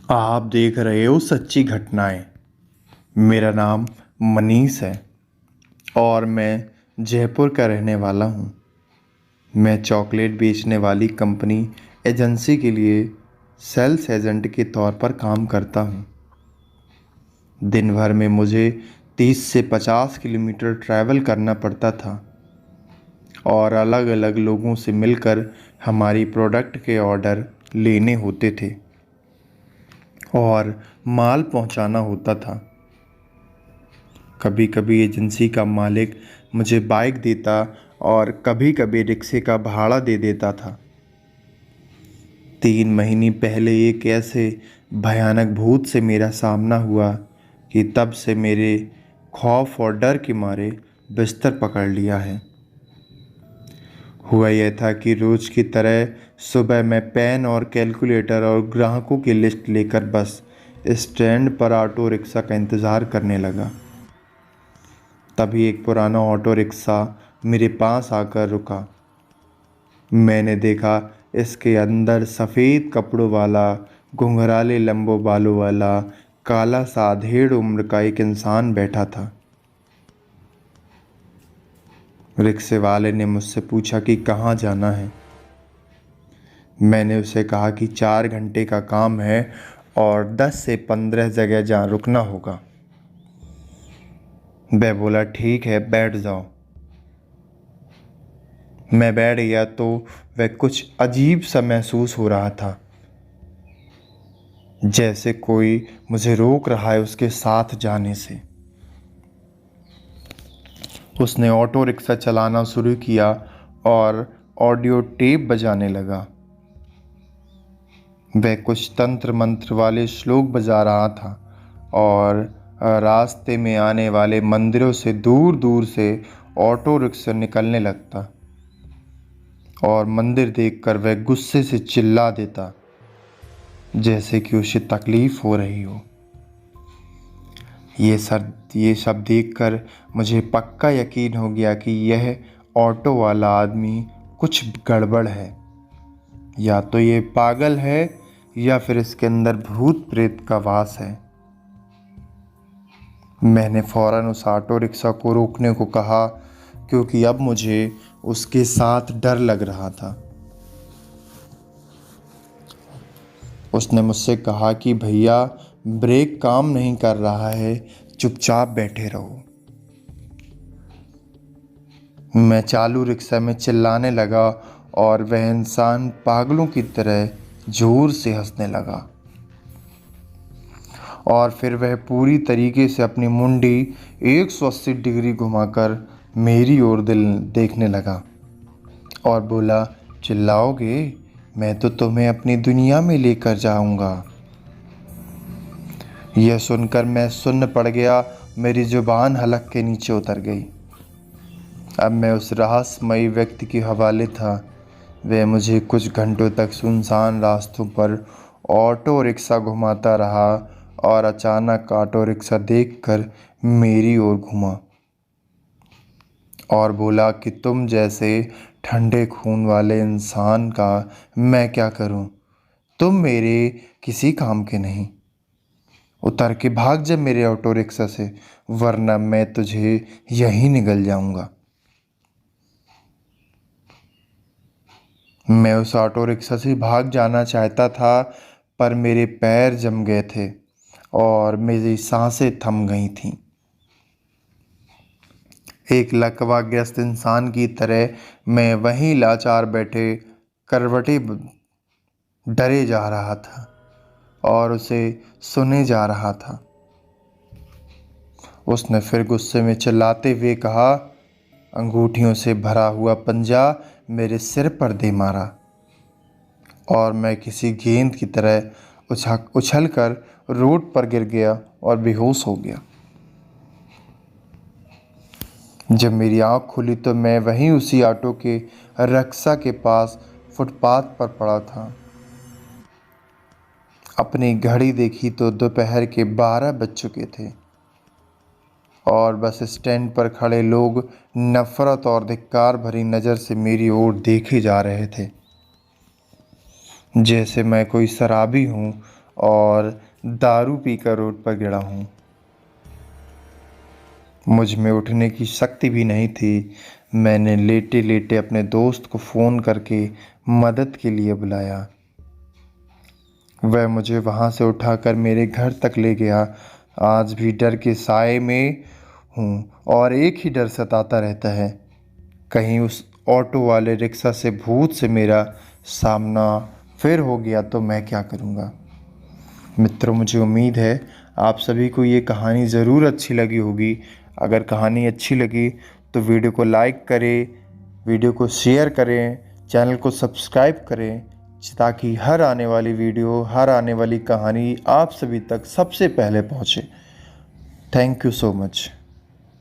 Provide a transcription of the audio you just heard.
आप देख रहे हो सच्ची घटनाएं। मेरा नाम मनीष है और मैं जयपुर का रहने वाला हूँ। मैं चॉकलेट बेचने वाली कंपनी एजेंसी के लिए सेल्स एजेंट के तौर पर काम करता हूँ। दिन भर में मुझे 30 से 50 किलोमीटर ट्रैवल करना पड़ता था और अलग अलग लोगों से मिलकर हमारी प्रोडक्ट के ऑर्डर लेने होते थे और माल पहुंचाना होता था। कभी कभी एजेंसी का मालिक मुझे बाइक देता और कभी कभी रिक्शे का भाड़ा दे देता था। 3 महीने पहले एक ऐसे भयानक भूत से मेरा सामना हुआ कि तब से मेरे खौफ और डर के मारे बिस्तर पकड़ लिया है। हुआ यह था कि रोज़ की तरह सुबह मैं पेन और कैलकुलेटर और ग्राहकों की लिस्ट लेकर बस स्टैंड पर ऑटो रिक्शा का इंतज़ार करने लगा। तभी एक पुराना ऑटो रिक्शा मेरे पास आकर रुका। मैंने देखा इसके अंदर सफ़ेद कपड़ों वाला, घुंघराले लंबों बालों वाला, काला सा अधेड़ उम्र का एक इंसान बैठा था। रिक्शे वाले ने मुझसे पूछा कि कहाँ जाना है। मैंने उसे कहा कि 4 घंटे का काम है और 10 से 15 जगह जहाँ रुकना होगा। वह बोला ठीक है, बैठ जाओ। मैं बैठ गया तो वह कुछ अजीब सा महसूस हो रहा था, जैसे कोई मुझे रोक रहा है उसके साथ जाने से। उसने ऑटो रिक्शा चलाना शुरू किया और ऑडियो टेप बजाने लगा। वह कुछ तंत्र मंत्र वाले श्लोक बजा रहा था और रास्ते में आने वाले मंदिरों से दूर दूर से ऑटो रिक्शा निकलने लगता और मंदिर देखकर वह गुस्से से चिल्ला देता, जैसे कि उसे तकलीफ हो रही हो। ये सब देखकर मुझे पक्का यकीन हो गया कि यह ऑटो वाला आदमी कुछ गड़बड़ है। या तो ये पागल है या फिर इसके अंदर भूत प्रेत का वास है। मैंने फौरन उस ऑटो रिक्शा को रोकने को कहा, क्योंकि अब मुझे उसके साथ डर लग रहा था। उसने मुझसे कहा कि भैया, ब्रेक काम नहीं कर रहा है, चुपचाप बैठे रहो। मैं चालू रिक्शा में चिल्लाने लगा और वह इंसान पागलों की तरह जोर से हंसने लगा और फिर वह पूरी तरीके से अपनी मुंडी 180 डिग्री घुमाकर मेरी ओर देखने लगा और बोला, चिल्लाओगे? मैं तो तुम्हें अपनी दुनिया में लेकर जाऊंगा। यह सुनकर मैं सुन्न पड़ गया। मेरी जुबान हलक के नीचे उतर गई। अब मैं उस रहस्यमयी व्यक्ति के हवाले था। वह मुझे कुछ घंटों तक सुनसान रास्तों पर ऑटो रिक्शा घुमाता रहा और अचानक ऑटो रिक्शा देखकर मेरी ओर घूमा और बोला कि तुम जैसे ठंडे खून वाले इंसान का मैं क्या करूं? तुम मेरे किसी काम के नहीं। उतर के भाग जा मेरे ऑटो रिक्शा से, वरना मैं तुझे यहीं निगल जाऊंगा। मैं उस ऑटो रिक्शा से भाग जाना चाहता था, पर मेरे पैर जम गए थे और मेरी सांसें थम गई थीं। एक लकवाग्रस्त इंसान की तरह मैं वहीं लाचार बैठे करवटे डरे जा रहा था और उसे सुने जा रहा था। उसने फिर गुस्से में चिल्लाते हुए कहा, अंगूठियों से भरा हुआ पंजा मेरे सिर पर दे मारा और मैं किसी गेंद की तरह उछलकर रोड पर गिर गया और बेहोश हो गया। जब मेरी आँख खुली तो मैं वहीं उसी ऑटो के रिक्शा के पास फुटपाथ पर पड़ा था। अपनी घड़ी देखी तो दोपहर के 12 बज चुके थे और बस स्टैंड पर खड़े लोग नफरत और धिक्कार भरी नज़र से मेरी ओर देखे जा रहे थे, जैसे मैं कोई शराबी हूँ और दारू पीकर रोड पर गिरा हूँ। मुझ में उठने की शक्ति भी नहीं थी। मैंने लेटे लेटे अपने दोस्त को फ़ोन करके मदद के लिए बुलाया। वह मुझे वहाँ से उठाकर मेरे घर तक ले गया। आज भी डर के साए में हूँ और एक ही डर सताता रहता है, कहीं उस ऑटो वाले रिक्शा से भूत से मेरा सामना फिर हो गया तो मैं क्या करूँगा। मित्रों, मुझे उम्मीद है आप सभी को ये कहानी ज़रूर अच्छी लगी होगी। अगर कहानी अच्छी लगी तो वीडियो को लाइक करें, वीडियो को शेयर करें, चैनल को सब्सक्राइब करें, ताकि हर आने वाली वीडियो, हर आने वाली कहानी आप सभी तक सबसे पहले पहुँचे। Thank you so much.